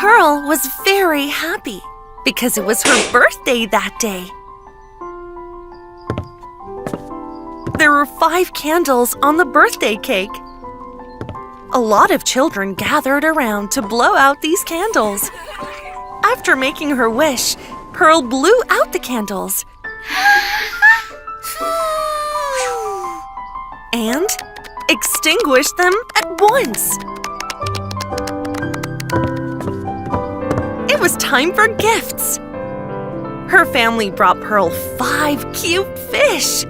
Pearl was very happy because it was her birthday that day. There were 5 candles on the birthday cake. A lot of children gathered around to blow out these candles. After making her wish, Pearl blew out the candles and extinguished them at once. It was time for gifts. Her family brought Pearl 5 cute fish.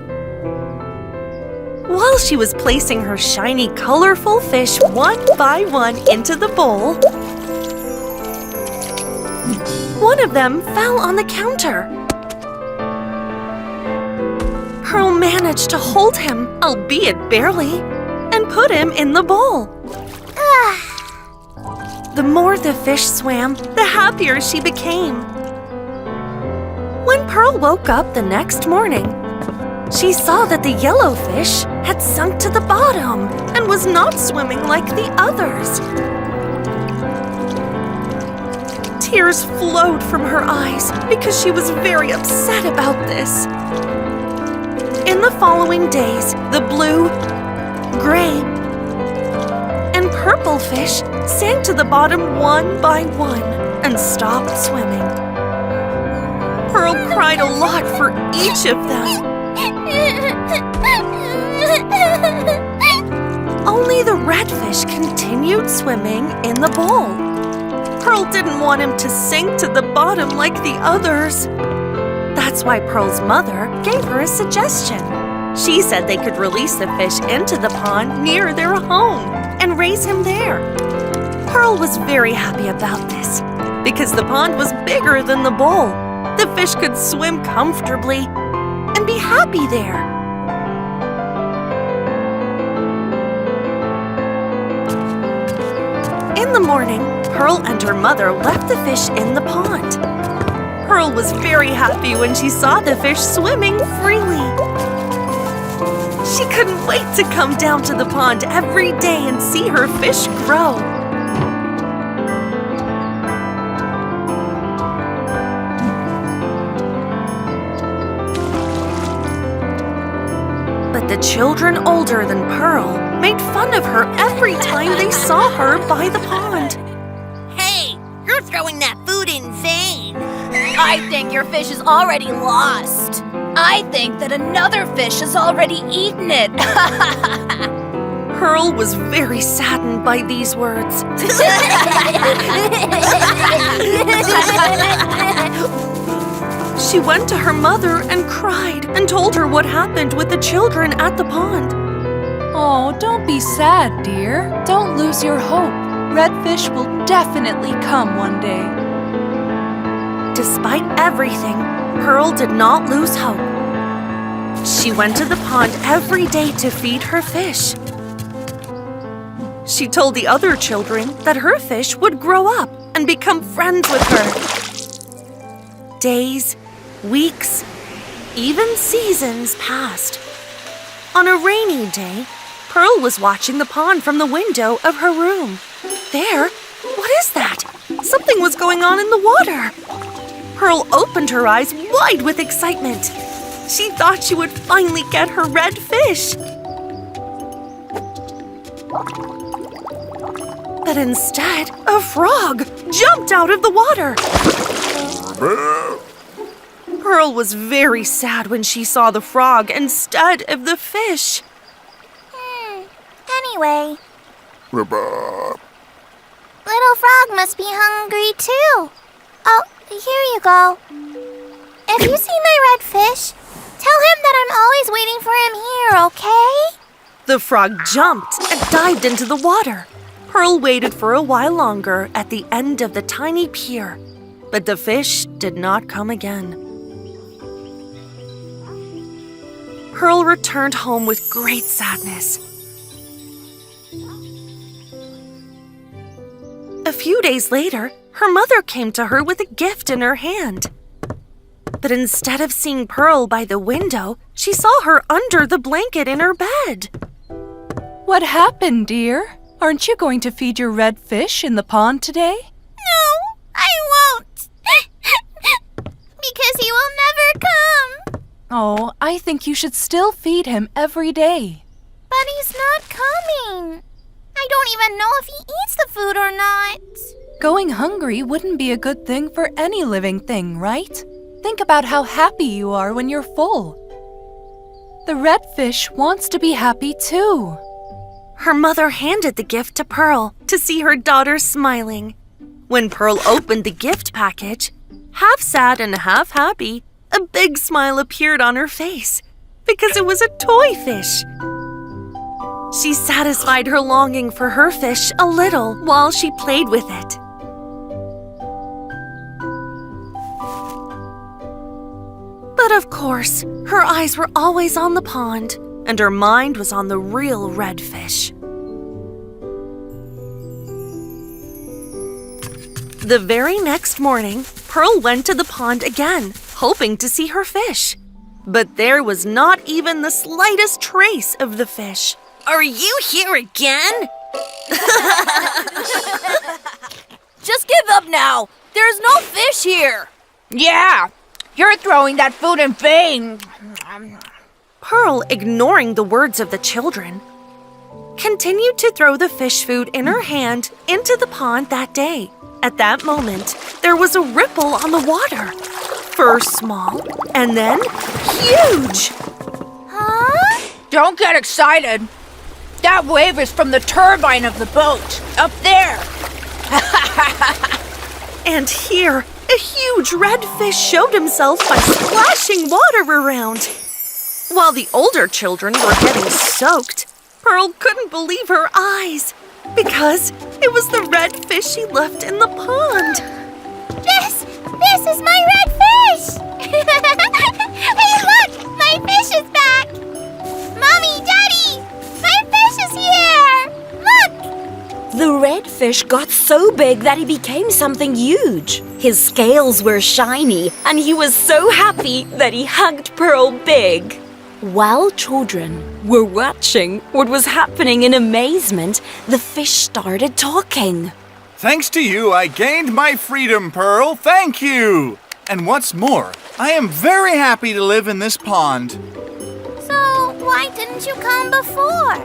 While she was placing her shiny, colorful fish one by one into the bowl, one of them fell on the counter. Pearl managed to hold him, albeit barely, and put him in the bowl. The more the fish swam, the happier she became. When Pearl woke up the next morning, she saw that the yellow fish had sunk to the bottom and was not swimming like the others. Tears flowed from her eyes because she was very upset about this. In the following days, the blue, gray, and purple fish sank to the bottom one by one and stopped swimming. Pearl cried a lot for each of them. Only the red fish continued swimming in the bowl. Pearl didn't want him to sink to the bottom like the others. That's why Pearl's mother gave her a suggestion. She said they could release the fish into the pond near their home and raise him there. Pearl was very happy about this because the pond was bigger than the bowl. The fish could swim comfortably and be happy there. In the morning, Pearl and her mother left the fish in the pond. Pearl was very happy when she saw the fish swimming freely. She couldn't wait to come down to the pond every day and see her fish grow. But the children older than Pearl made fun of her every time they saw her by the pond. Hey, you're throwing that food in vain. I think your fish is already lost. I think that another fish has already eaten it. Pearl was very saddened by these words. She went to her mother and cried and told her what happened with the children at the pond. Oh, don't be sad, dear. Don't lose your hope. Redfish will definitely come one day. Despite everything, Pearl did not lose hope. She went to the pond every day to feed her fish. She told the other children that her fish would grow up and become friends with her. Days, weeks, even seasons passed. On a rainy day, Pearl was watching the pond from the window of her room. There, what is that? Something was going on in the water. Pearl opened her eyes wide with excitement. She thought she would finally get her red fish. But instead, a frog jumped out of the water. Pearl was very sad when she saw the frog instead of the fish. Anyway, little frog must be hungry too. Oh, here you go. If you see my red fish, tell him that I'm always waiting for him here, okay? The frog jumped and dived into the water. Pearl waited for a while longer at the end of the tiny pier, but the fish did not come again. Pearl returned home with great sadness. A few days later, her mother came to her with a gift in her hand. But instead of seeing Pearl by the window, she saw her under the blanket in her bed. What happened, dear? Aren't you going to feed your red fish in the pond today? No, because he will never come. Oh, I think you should still feed him every day. But he's not coming. I don't even know if he eats the food or not. Going hungry wouldn't be a good thing for any living thing, right? Think about how happy you are when you're full. The redfish wants to be happy too. Her mother handed the gift to Pearl to see her daughter smiling. When Pearl opened the gift package, half sad and half happy, a big smile appeared on her face because it was a toy fish. She satisfied her longing for her fish a little while she played with it. But of course, her eyes were always on the pond, and her mind was on the real redfish. The very next morning, Pearl went to the pond again, hoping to see her fish. But there was not even the slightest trace of the fish. Are you here again? Just give up now. There's no fish here. Yeah, you're throwing that food in vain. Pearl, ignoring the words of the children, continued to throw the fish food in her hand into the pond that day. At that moment, there was a ripple on the water. First small, and then huge. Huh? Don't get excited. That wave is from the turbine of the boat, up there. And here, a huge redfish showed himself by splashing water around. While the older children were getting soaked, Pearl couldn't believe her eyes because it was the redfish she left in the pond. This is my red fish! Hey, look! My fish is back! Mommy, Daddy! My fish is here! Look! The redfish got so big that he became something huge. His scales were shiny, and he was so happy that he hugged Pearl big. While children were watching what was happening in amazement, the fish started talking. Thanks to you, I gained my freedom, Pearl. Thank you! And what's more, I am very happy to live in this pond. So, why didn't you come before?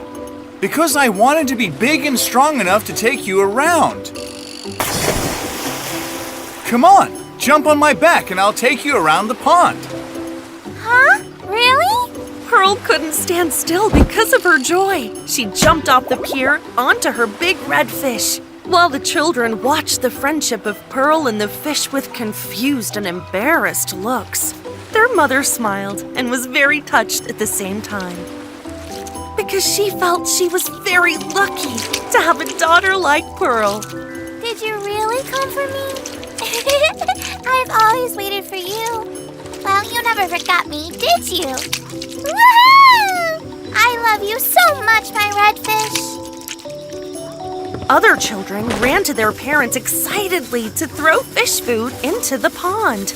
Because I wanted to be big and strong enough to take you around. Come on, jump on my back and I'll take you around the pond. Huh? Really? Pearl couldn't stand still because of her joy. She jumped off the pier onto her big redfish. While the children watched the friendship of Pearl and the fish with confused and embarrassed looks, their mother smiled and was very touched at the same time. Because she felt she was very lucky to have a daughter like Pearl. Did you really come for me? I've always waited for you. Well, you never forgot me, did you? Woohoo! I love you so much, my redfish. Other children ran to their parents excitedly to throw fish food into the pond.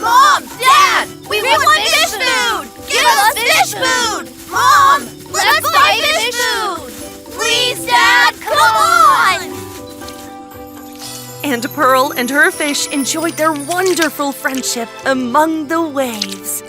Mom! Dad! We want fish food! Give us fish food! Mom! Let's buy fish food! Please, Dad, come on! And Pearl and her fish enjoyed their wonderful friendship among the waves.